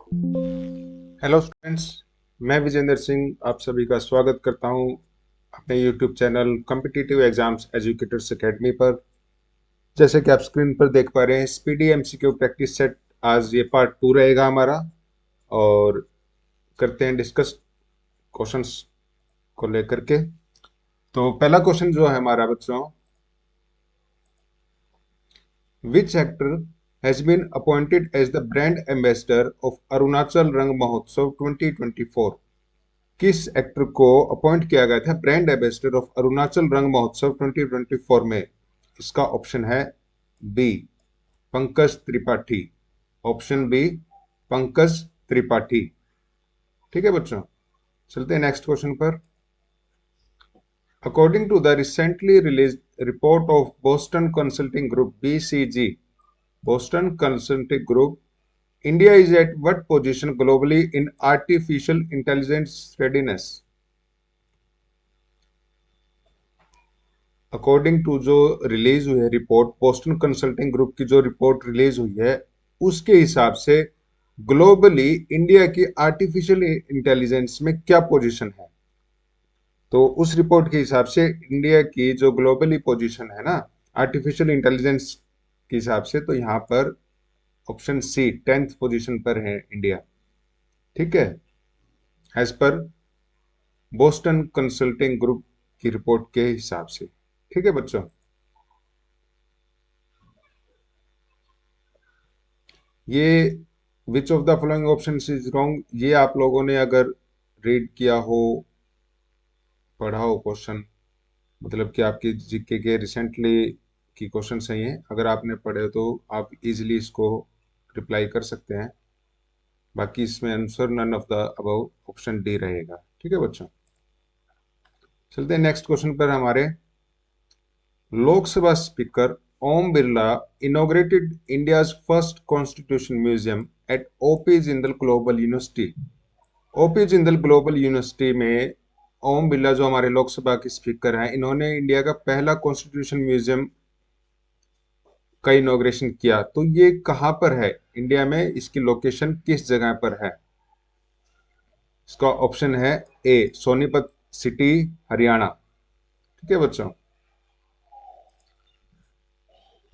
Hello students, मैं विजेंद्र सिंह आप सभी का स्वागत करता हूं अपने YouTube channel competitive exams educators academy पर। जैसे कि आप स्क्रीन पर देख पा रहे हैं, स्पीडी एमसीक्यू प्रैक्टिस सेट आज ये पार्ट 2 रहेगा हमारा। और करते हैं डिस्कस क्वेश्चंस को लेकर के। तो पहला क्वेश्चन जो है हमारा बच्चों, which actor has been appointed as the brand ambassador of Arunachal Rang Mahotsav 2024? किस एक्टर को अपॉइंट किया गया था brand ambassador of Arunachal Rang Mahotsav 2024 में? इसका ऑप्शन है B, Pankaj Tripathi. Option B, Pankaj Tripathi. ठीक है बच्चों, चलते हैं नेक्स्ट क्वेश्चन पर। According to the recently release report of Boston Consulting Group BCG, Boston Consulting Group, India is at what position globally in artificial intelligence readiness? According to जो release हुई है report, Boston Consulting Group की जो report release हुई है, उसके हिसाब से ग्लोबली इंडिया की आर्टिफिशियल इंटेलिजेंस में क्या पोजीशन है? तो उस रिपोर्ट के हिसाब से इंडिया की जो ग्लोबली पोजीशन है ना आर्टिफिशियल इंटेलिजेंस के हिसाब से, तो यहाँ पर ऑप्शन सी 10th पोजीशन पर है इंडिया। ठीक है, एज पर बोस्टन कंसल्टिंग ग्रुप की रिपोर्ट के हिसाब से। ठीक है बच्चों, ये which of the following option is wrong, ये आप लोगों ने अगर रीड किया हो, पढ़ा हो क्वेश्चन, मतलब कि आपकी जीके के रिसेंटली की क्वेश्चन है ये, अगर आपने पढ़े तो आप इजीली इसको रिप्लाई कर सकते हैं। बाकी इसमें answer none of the above option D रहेगा। ठीक है बच्चों, चलते हैं नेक्स्ट क्वेश्चन पर हमारे। Lok Sabha speaker Om Birla inaugurated India's first constitution museum at OP Jindal global university. OP Jindal global university में ओम बिरला जो हमारे लोकसभा के स्पीकर हैं, इन्होंने इंडिया का पहला कॉन्स्टिट्यूशन म्यूजियम का इनॉग्रेशन किया। तो ये कहां पर है इंडिया में, इसकी लोकेशन किस जगह पर है? इसका ऑप्शन है ए, सोनीपत सिटी, हरियाणा। ठीक है बच्चों,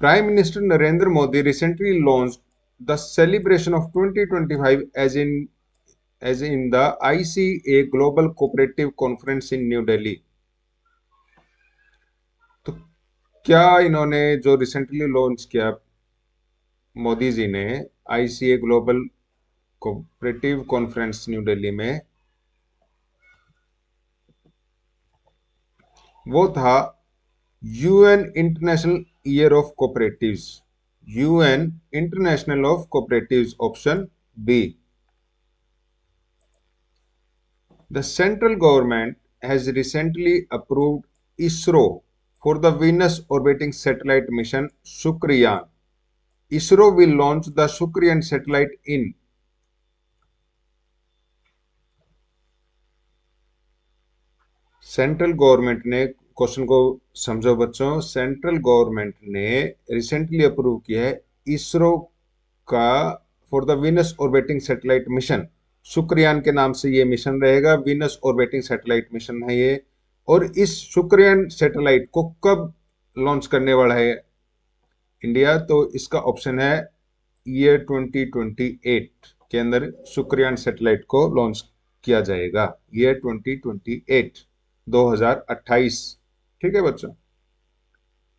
Prime Minister Narendra Modi recently launched the celebration of 2025 as in the ICA Global Cooperative Conference in New Delhi. तो क्या इन्होंने जो रिसेंटली लॉन्च किया मोदी जी ने ICA global cooperative conference New Delhi में, वो था UN international year of cooperatives. UN international of cooperatives, option B. The central government has recently approved ISRO for the Venus orbiting satellite mission Shukriyan. ISRO will launch the Shukriyan satellite in central government ने, question को समझो बच्चों, central government ने recently approve किया है इसरो का for the Venus orbiting satellite mission. Shukrayaan के नाम से ये मिशन रहेगा, वीनस ऑर्बिटिंग सैटेलाइट मिशन है ये। और इस शुक्रयान सैटेलाइट को कब लॉन्च करने वाला है इंडिया? तो इसका ऑप्शन है ईयर 2028 के अंदर शुक्रयान सैटेलाइट को लॉन्च किया जाएगा। ईयर 2028, 2028। ठीक है बच्चों,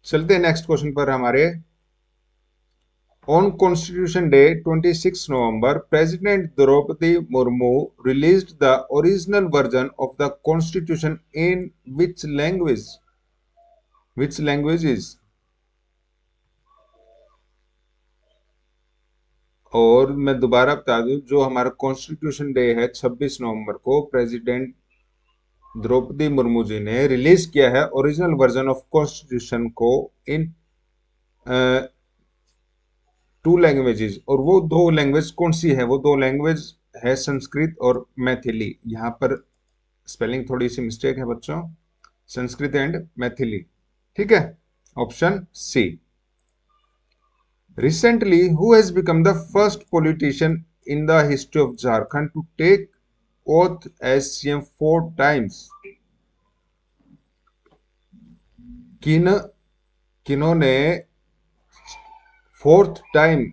चलते हैं नेक्स्ट क्वेश्चन पर हमारे। On constitution day 26 November, president Droupadi Murmu released the original version of the constitution in which language? Which languages? और मैं दोबारा बता दूं, जो हमारा कॉन्स्टिट्यूशन डे है 26 नवंबर को, प्रेसिडेंट द्रौपदी मुर्मू जी ने रिलीज किया है ओरिजिनल वर्जन ऑफ कॉन्स्टिट्यूशन को इन 2 लैंग्वेजेस। और वो 2 लैंग्वेज कौन सी है? वो 2 लैंग्वेज है संस्कृत और मैथिली। यहाँ पर स्पेलिंग थोड़ी सी मिस्टेक है बच्चों, संस्कृत एंड मैथिली। ठीक है, option C. Recently, who has become the first politician in the history of Jharkhand to take oath as CM 4 times? किन किन्होंने 4th time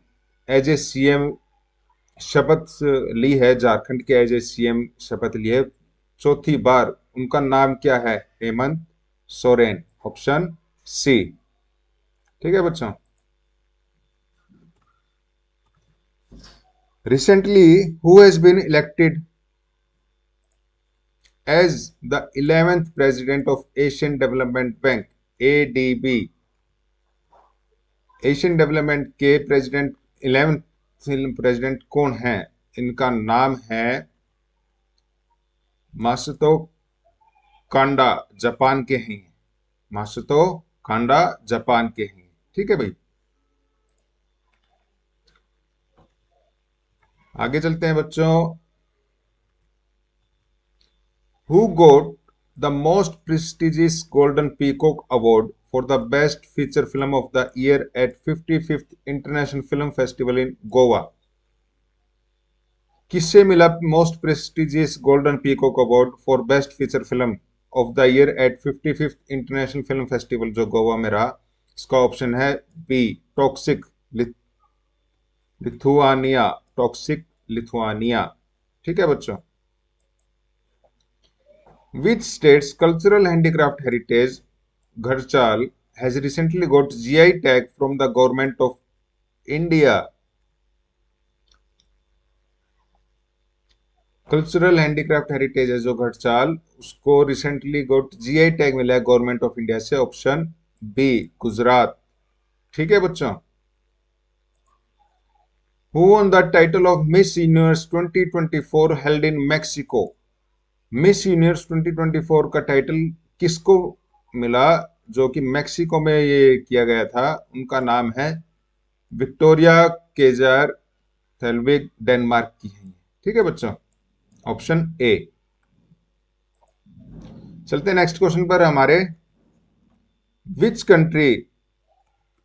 as a CM शपथ ली है, झारखंड के एज ए सीएम शपथ ली है 4थी बार? उनका नाम क्या है? Hemant Soren, option C. ठीक है बच्चों। Recently who has been elected as the 11th president of Asian Development Bank, ADB? Asian development के प्रेसिडेंट 11th प्रेसिडेंट कौन है? इनका नाम है मासुतो कांडा, जापान के हैं। मासुतो कांडा जापान के हैं। ठीक है भाई, आगे चलते हैं बच्चों। Who got the most prestigious Golden Peacock Award for the Best Feature Film of the Year at 55th International Film Festival in Goa? किससे मिला most prestigious golden peacock award for best feature film of the year at 55th international film festival जो गोवा में रहा? इसका option है B, toxic Lithuania. Toxic Lithuania. ठीक है बच्चों। Which state's cultural handicraft heritage, Gharchal, has recently got GI tag from the government of India? Cultural handicraft heritage है जो घड़चाल, उसको रिसेंटली गोट जीआई टैग मिला है गवर्नमेंट ऑफ इंडिया से, ऑप्शन बी, गुजरात। ठीक है बच्चों। Who won the title of miss universe 2024 held in Mexico? Miss universe 2024 का टाइटल किसको मिला जो कि मेक्सिको में ये किया गया था? उनका नाम है विक्टोरिया केजर थेल्विग, डेनमार्क की है। ठीक है बच्चों, ऑप्शन ए। चलते हैं नेक्स्ट क्वेश्चन पर हमारे। Which country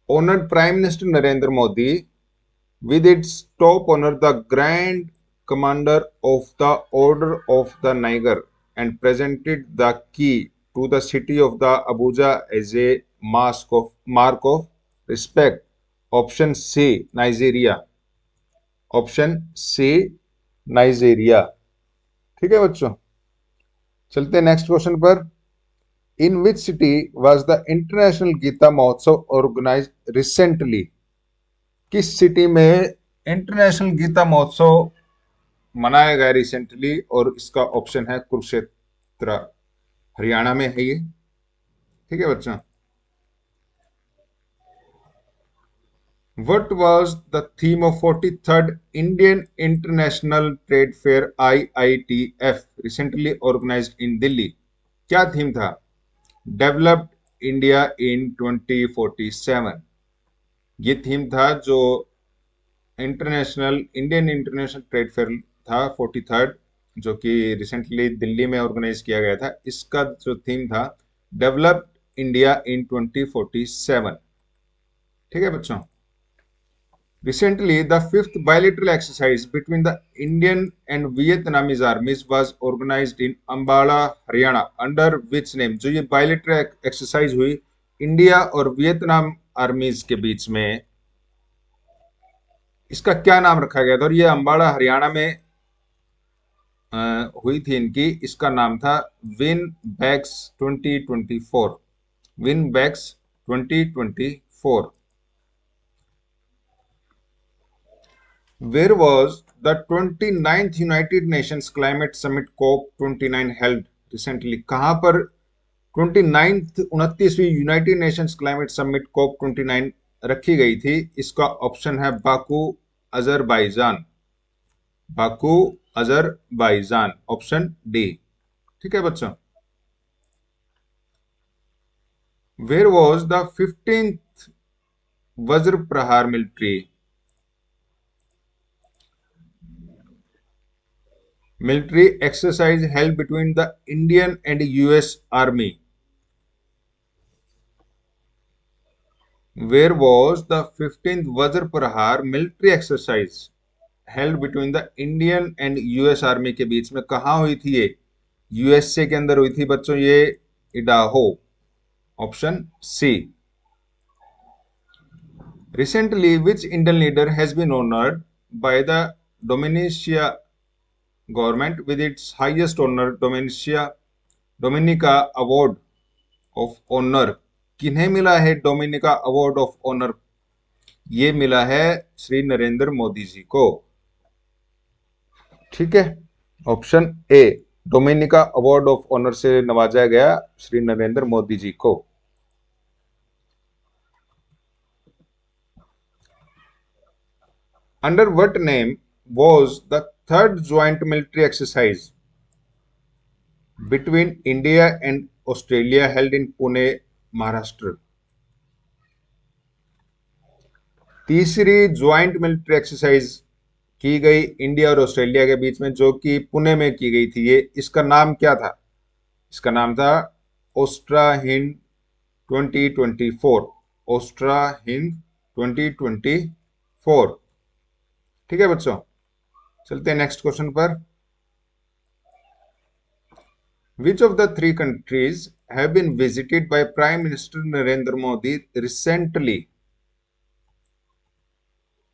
honoured prime minister Narendra Modi with its top honor the Grand Commander of the Order of the Niger and presented the key to the city of the Abuja as a mark of respect? Option C, Nigeria। Option C, Nigeria. ठीक है बच्चों। चलते हैं next question पर। In which city was the international Gita Mahotsav organise recently? किस सिटी में international Gita Mahotsav मनाया गया रिसेंटली? और इसका ऑप्शन है कुरुक्षेत्र, हरियाणा में है ये। ठीक है बच्चों। What was the theme of 43rd Indian International Trade Fair IITF recently organized in Delhi? क्या थीम था? डेवलप्ड इंडिया इन 2047 ये थीम था जो इंडियन इंटरनेशनल ट्रेड फेयर था 43rd, जो कि रिसेंटली दिल्ली में ऑर्गेनाइज किया गया था। इसका जो थीम था डेवलप्ड इंडिया इन 2047। ठीक है बच्चों। Recently, the 5th bilateral exercise between the Indian and Vietnamese armies was organized in Ambala, Haryana. Under which name? जो ये bilateral exercise हुई इंडिया और वियतनाम आर्मीज के बीच में, इसका क्या नाम रखा गया था? और ये अंबाला हरियाणा में हुई थी इनकी। इसका नाम था win bax 2024। Win bax 2024। Where was the 29th United Nations Climate Summit COP29 held recently? कहां पर 29वीं United Nations climate summit COP29 रखी गई थी? इसका ऑप्शन है Baku, Azerbaijan. Baku, Azerbaijan, option D. ठीक है बच्चों। Where was the 15th वज्र प्रहार military exercise held between the Indian and US Army? Where was the 15th Vajra Prahar military exercise held between the Indian and US army के बीच में कहाँ हुई थी ये? यूएसए के अंदर हुई थी बच्चों ये, Idaho, option C. Recently, which Indian leader has been honored by the Dominica government with its highest honor, Dominica Award of Honor? किन्हें मिला है डोमिनिका अवार्ड ऑफ ऑनर? ये मिला है श्री नरेंद्र मोदी जी को। ठीक है, option A, Dominica award of honour से नवाजा गया श्री नरेंद्र मोदी जी को। Under what name was the third joint military exercise between India and Australia held in Pune, Maharashtra? तीसरी ज्वाइंट मिलिट्री एक्सरसाइज की गई इंडिया और ऑस्ट्रेलिया के बीच में, जो कि पुणे में की गई थी, ये इसका नाम क्या था? इसका नाम था ओस्ट्रा हिंद 2024। ओस्ट्रा हिंद 2024। ठीक है बच्चों, चलते हैं नेक्स्ट क्वेश्चन पर। Which of the three countries have been visited by Prime Minister Narendra Modi recently?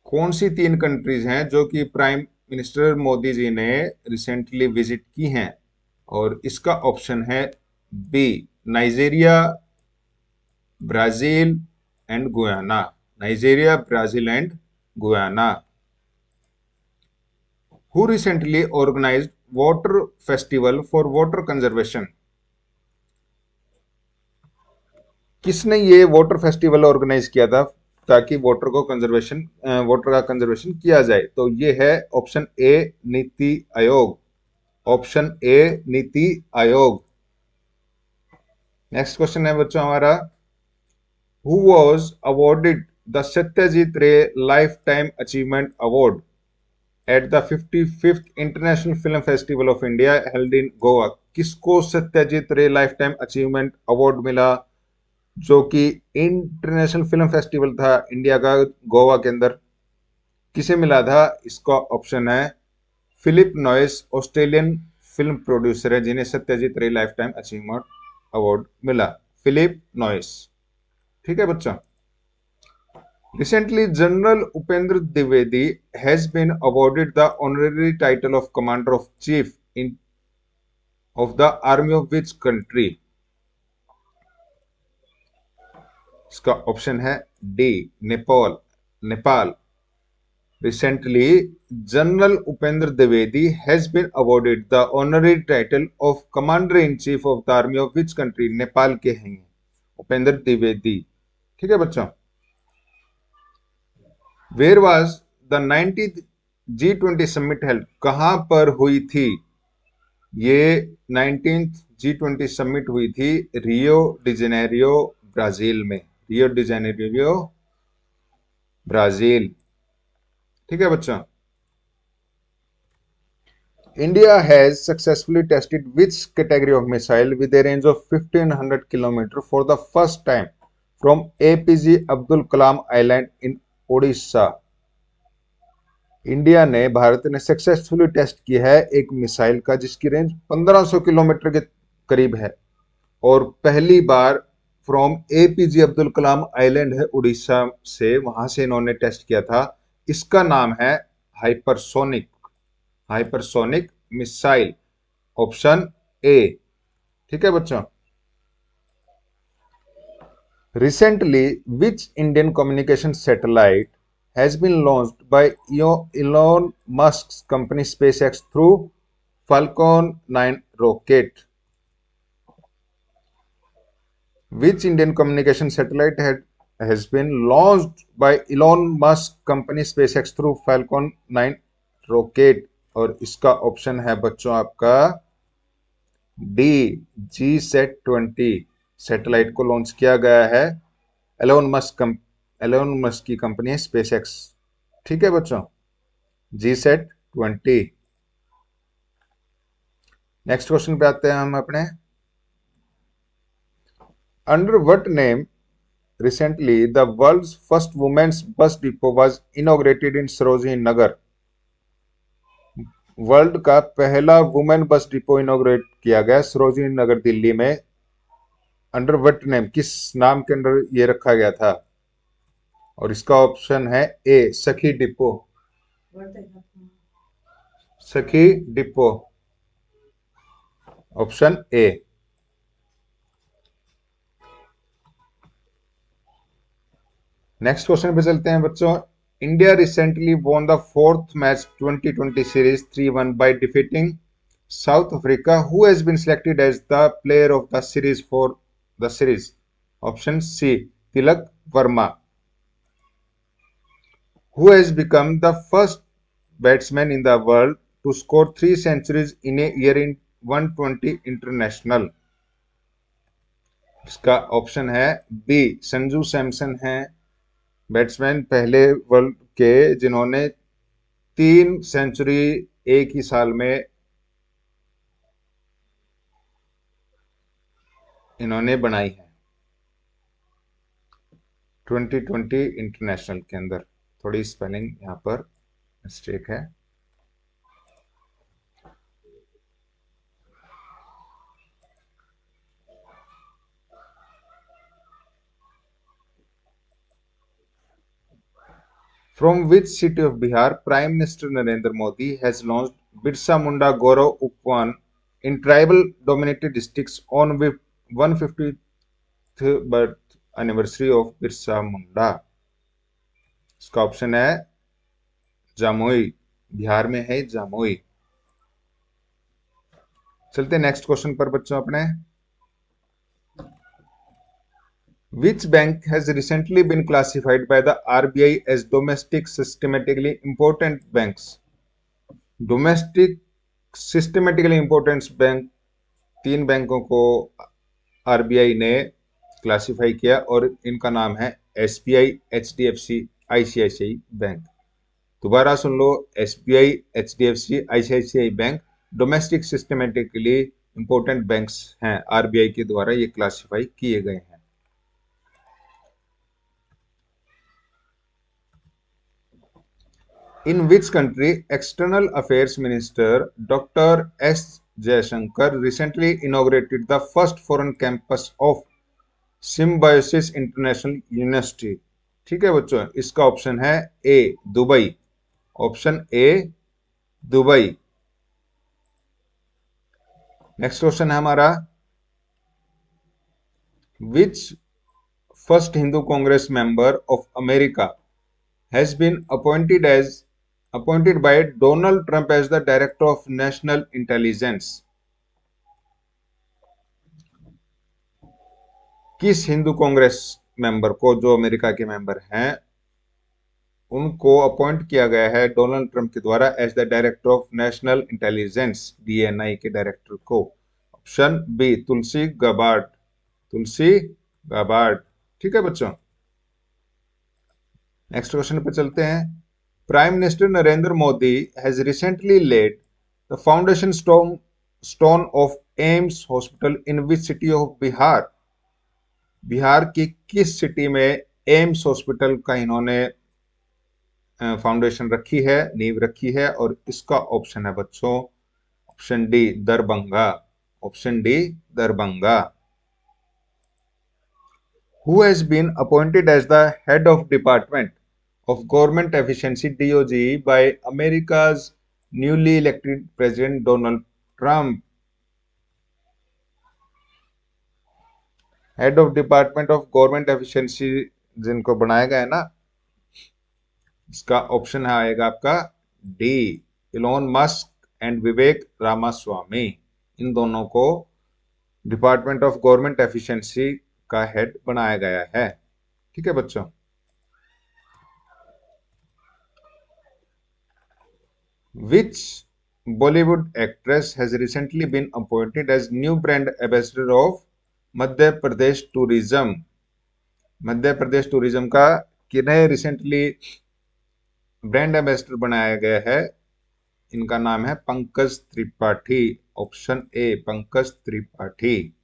कौन सी तीन कंट्रीज हैं जो कि प्राइम मिनिस्टर मोदी जी ने रिसेंटली विजिट की हैं? और इसका ऑप्शन है B, Nigeria, Brazil and Guyana. Nigeria, Brazil and Guyana. Who recently organized water festival for water conservation? किसने ये वाटर फेस्टिवल ऑर्गेनाइज किया था ताकि वाटर का कंजर्वेशन किया जाए? तो ये है option A, NITI Aayog. Option A, NITI Aayog. Next question है बच्चों हमारा, who was awarded the Satyajit Ray lifetime achievement award at the 55th international film festival of India held in Goa? किसको Satyajit Ray lifetime achievement award मिला, जो कि इंटरनेशनल फिल्म फेस्टिवल था India का गोवा के अंदर? किसे मिला था? इसका ऑप्शन है Philip Noyce, Australian film producer है जिन्हें Satyajit Ray lifetime achievement award मिला, फिलिप नॉइस। ठीक है बच्चों, recently general Upendra Dwivedi has been awarded the honorary title of commander of chief in of the army of which country? इसका option है D, Nepal. Nepal. Recently general Upendra Dwivedi has been awarded the honorary title of commander in chief of the army of which country? Nepal के हैं उपेंद्र द्विवेदी। ठीक है बच्चों, where was the 90th G20 summit held? कहां पर हुई थी ये 19th G20 समिट? हुई थी रियो डी जेनेरियो, ब्राजील में। Rio de Janeiro, Brazil. ठीक है बच्चों, India has successfully tested which category of missile with A range of 1500 kilometre for the first time from APJ Abdul Kalam island in Odisha? India ने, भारत ने successfully test किया है एक missile का जिसकी रेंज 1500 किलोमीटर के करीब है, और पहली बार from APJ Abdul Kalam island है उड़ीसा से, वहां से इन्होंने टेस्ट किया था। इसका नाम है hypersonic, hypersonic missile, option A. ठीक है बच्चों, recently which Indian communication satellite has been launched by Elon Musk's company SpaceX through Falcon 9 rocket? Which Indian communication satellite has been launched by Elon Musk company SpaceX through Falcon 9 rocket? और इसका option है बच्चों आपका D, GSAT-20 satellite को launch किया गया है Elon Musk की कंपनी है स्पेसएक्स। ठीक है बच्चों, GSAT-20। नेक्स्ट क्वेश्चन पे आते हैं हम अपने, under what name recently the world's first women's bus depot was inaugurated in Sarojini Nagar? World का पहला वुमेन बस डिपो इनॉग्रेट किया गया सरोजिनी नगर दिल्ली में, अंडर व्हाट नेम, किस नाम के अंडर ये रखा गया था? और इसका ऑप्शन है ए सखी डिपो। सखी depot, option A. Next question पे चलते हैं बच्चों। India recently won the fourth match 2020 series 3-1 by defeating South Africa. Who has been selected as the player of the series for the series? Option C Tilak Verma. Who has become the first batsman in the world to score 3 centuries in a year in 120 international? इसका option है B Sanju Samson है batsman पहले world के जिन्होंने 3 century एक ही साल में इन्होंने बनाई है 2020 इंटरनेशनल के अंदर। थोड़ी स्पेलिंग यहाँ पर मिस्टेक है। From which city of Bihar Prime Minister Narendra Modi has launched Birsa Munda Gaurav Upvan in tribal-dominated districts on 150th birth anniversary of Birsa Munda? इसका ऑप्शन है जामुई, बिहार में है जामुई। चलते नेक्स्ट क्वेश्चन पर बच्चों अपने। Which bank has recently been classified by the RBI as domestic systematically important banks? Domestic systemically important bank, 3 बैंकों को आरबीआई ने क्लासिफाई किया और इनका नाम है एसबीआई, एचडीएफसी, आईसीआईसीआई बैंक। दोबारा सुन लो, SBI, HDFC, ICICI bank domestic systemically important banks हैं, आरबीआई के द्वारा ये क्लासिफाई किए गए हैं। In which country External Affairs Minister Dr. S. Jaishankar recently inaugurated the first foreign campus of Symbiosis International University? ठीक है बच्चों, इसका ऑप्शन है A Dubai, option A Dubai. Next question है हमारा, which first Hindu Congress member of America has been appointed by Donald Trump as the Director of National Intelligence? किस Hindu Congress member को, जो अमेरिका के मेंबर हैं, उनको appoint किया गया है डोनाल्ड ट्रंप के द्वारा as the director of national intelligence, DNI के डायरेक्टर को? Option B Tulsi Gabbard, Tulsi Gabbard. ठीक है बच्चों, नेक्स्ट क्वेश्चन पे चलते हैं। Prime minister Narendra Modi has recently laid the foundation stone of AIIMS hospital in which city of Bihar? Bihar की किस सिटी में एम्स हॉस्पिटल का इन्होंने फाउंडेशन रखी है, नींव रखी है? और इसका ऑप्शन है बच्चों option D Darbhanga, option D Darbhanga. Who has been appointed as the head of Department of Government Efficiency DOG by America's newly elected President Donald Trump? Head of department of government efficiency जिनको बनाया गया है ना, इसका option आएगा आपका D Elon Musk and विवेक रामास्वामी। इन दोनों को डिपार्टमेंट ऑफ गवर्नमेंट एफिशिएंसी का हेड बनाया गया है। ठीक है बच्चों, which Bollywood actress has recently been appointed as new brand ambassador of Madhya Pradesh tourism? Madhya Pradesh tourism का किन्हें रिसेंटली ब्रांड एम्बेसडर बनाया गया है? इनका नाम है Pankaj Tripathi, option A Pankaj Tripathi.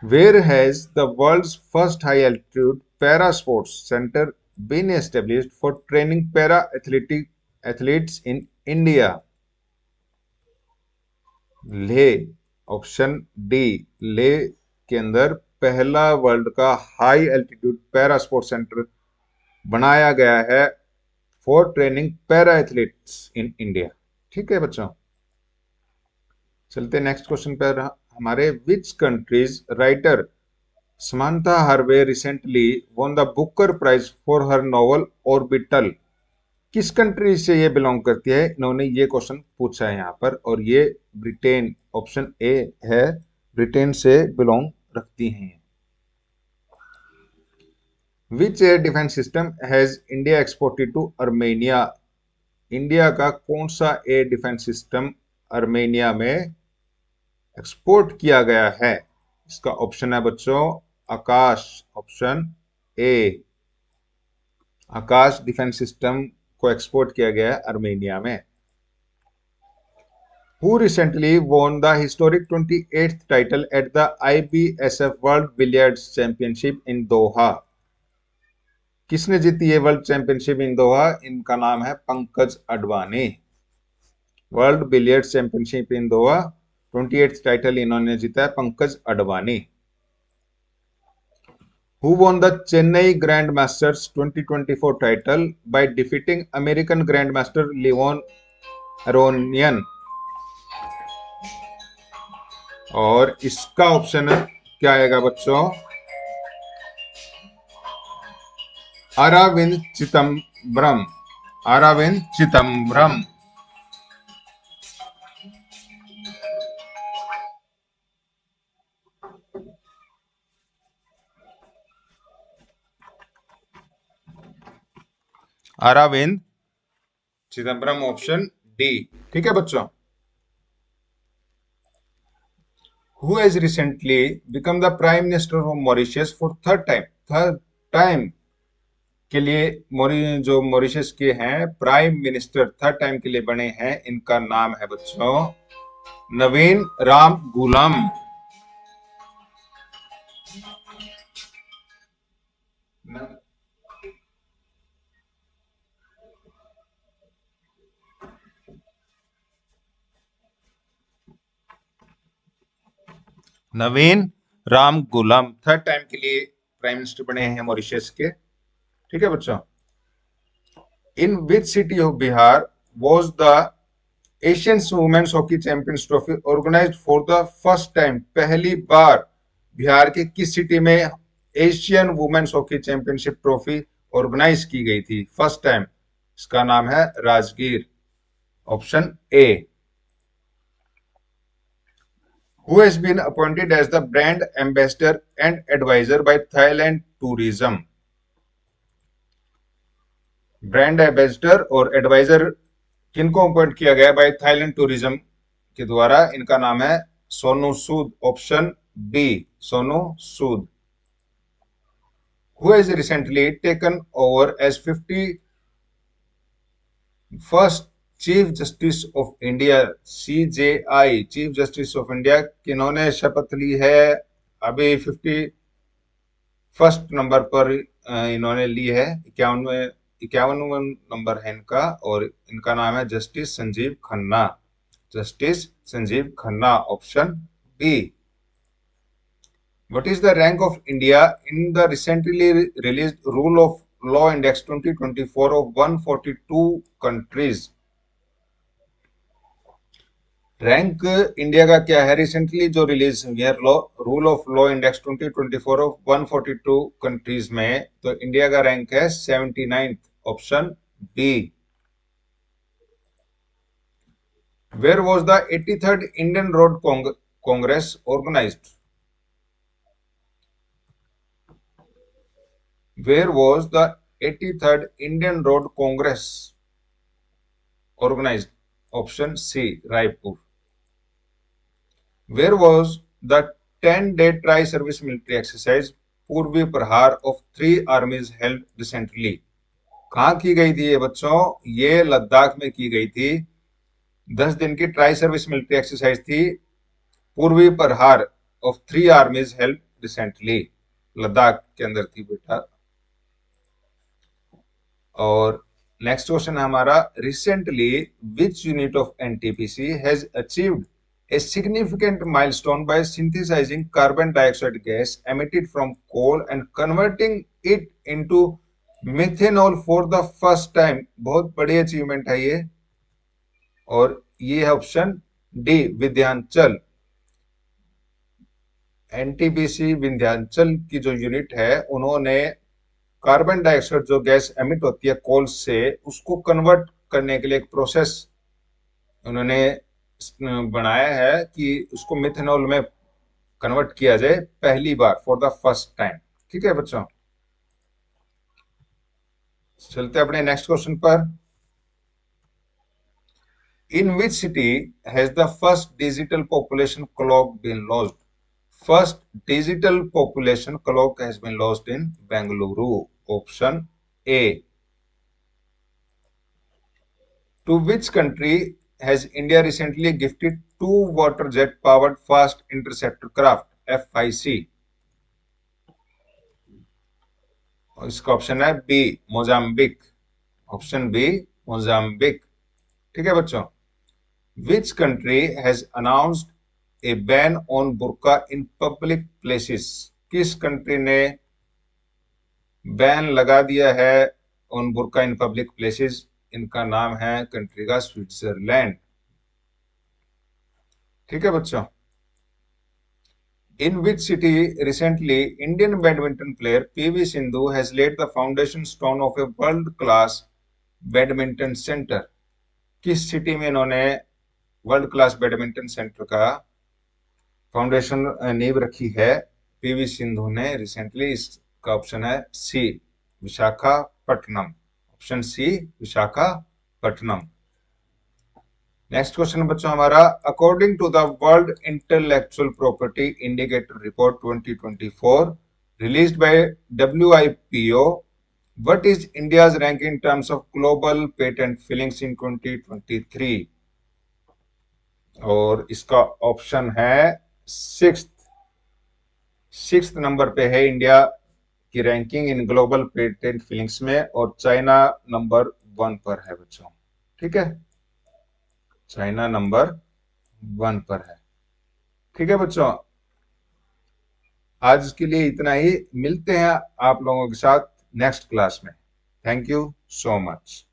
Where has the world's first high altitude para sports center been established for training para athletic athletes in India? Leh, option D, Leh के अंदर पहला वर्ल्ड का high altitude para sport centre बनाया गया है for training para athletes in India. ठीक है बच्चों, चलते नेक्स्ट क्वेश्चन पर। हमारे which countries writer Samantha Harvey recently won the Booker prize for her novel Orbital? किस कंट्री से ये बिलोंग करती है? इन्होंने ये क्वेश्चन पूछा है यहाँ पर, और ये ब्रिटेन, ऑप्शन ए है, ब्रिटेन से बिलोंग रखती हैं। Which air defence system has India exported to Armenia? India का कौन सा एयर डिफेंस सिस्टम अर्मेनिया में एक्सपोर्ट किया गया है? इसका ऑप्शन है बच्चों Akash, option A, Akash defence system को एक्सपोर्ट किया गया है अर्मेनिया में। Who recently won the historic 28th title at the IBSF World Billiards Championship in Doha? किसने जीती है वर्ल्ड चैंपियनशिप इन दोहा? इनका नाम है Pankaj Advani. World billiards championship इन दोहा 28th टाइटल इन्होंने जीता है, Pankaj Advani. Who won the Chennai Grandmasters 2024 title by defeating American Grandmaster Leon Aronian? और इसका ऑप्शन क्या आएगा बच्चों? अरविंद चिदम्बरम, अरविंद चिदम्बरम। Arvind Chidambaram, option D. ठीक है बच्चों। Who has recently become the Prime Minister of Mauritius for third time? Third time के लिए जो मॉरिशस के हैं प्राइम मिनिस्टर थर्ड टाइम के लिए बने हैं, इनका नाम है बच्चों नवीन राम गुलाम। नवीन राम गुलाम थर्ड टाइम के लिए प्राइम मिनिस्टर बने हैं मॉरिशस के। ठीक है बच्चों। In which city of Bihar was the Asian women's hockey champions trophy organised for the first time? पहली बार बिहार के किस सिटी में Asian women's hockey championship trophy organise की गई थी फर्स्ट टाइम? इसका नाम है Rajgir, option A. Who has been appointed as the brand ambassador and advisor by Thailand Tourism? Brand ambassador और एडवाइजर किनको अपॉइंट किया गया बाय थाईलैंड टूरिज्म के द्वारा? इनका नाम है Sonu Sood, option B, Sonu Sood. Who has recently taken over as 51st chief justice of India? CJI, chief justice of India, किन्होंने शपथ ली है? अभी 51st नंबर पर इन्होंने ली है, 51वां नंबर है इनका, और इनका नाम है justice Sanjiv Khanna, justice Sanjiv Khanna, option B. What is the rank of India in the recently released Rule of Law Index 2024 of 142 countries? Rank India का क्या है रिसेंटली जो रिलीज हुई है rule of law index 2024 of 142 countries में? तो इंडिया का rank है 79th, ऑप्शन बी। Where was the 83rd Indian road congress organized? Where was the 83rd Indian road congress organized? Option C, Raipur. Where was the 10-day tri-service military exercise पूर्वी प्रहार of 3 armies held recently? कहाँ की गई थी ये बच्चों? ये लद्दाख में की गई थी। 10 दिन की ट्राई सर्विस मिलिट्री एक्सरसाइज थी पूर्वी प्रहार of 3 armies held recently, Ladakh के अंदर थी बेटा। और नेक्स्ट क्वेश्चन है हमारा, recently which unit of NTPC has achieved a significant milestone by synthesizing carbon dioxide gas emitted from coal and converting it into methanol for the first time। बहुत बड़ी achievement है ये, और ये है option D Vindhyachal. NTPC Vindhyachal की जो unit है, उन्होंने कार्बन डाइऑक्साइड जो गैस एमिट होती है कोल से, उसको कन्वर्ट करने के लिए एक प्रोसेस उन्होंने बनाया है कि उसको मिथेनॉल में कन्वर्ट किया जाए पहली बार, फॉर द फर्स्ट टाइम। ठीक है बच्चों, चलते अपने नेक्स्ट क्वेश्चन पर। In which city has the first digital population clock been launched? First digital population clock has been launched in Bengaluru. Option A. To which country has India recently gifted 2 water jet powered fast interceptor craft FIC? और इसका option है B Mozambique. Option B Mozambique. ठीक है बच्चों, which country has announced a ban on burqa in public places? किस कंट्री ने ban लगा दिया है on burqa in public places? इनका नाम है कंट्री का स्विट्जरलैंड। ठीक है बच्चों, in which city recently Indian badminton player PV Sindhu has laid the foundation stone of a world class badminton center? किस सिटी में इन्होंने वर्ल्ड क्लास बैडमिंटन सेंटर का फाउंडेशन नींव रखी है पीवी सिंधु ने रिसेंटली? इसका ऑप्शन है C Visakhapatnam. Option C Visakhapatnam. Next question बच्चों हमारा, according to the world intellectual property indicator report 2024 released by WIPO, what is India's rank in terms of global patent filings in 2023? और इसका ऑप्शन है sixth number पे है India की ranking in global patent filings में, और China number 1 पर है बच्चों। ठीक है, चाइना नंबर 1 पर है। ठीक है बच्चों, आज के लिए इतना ही। मिलते हैं आप लोगों के साथ नेक्स्ट क्लास में। Thank you so much.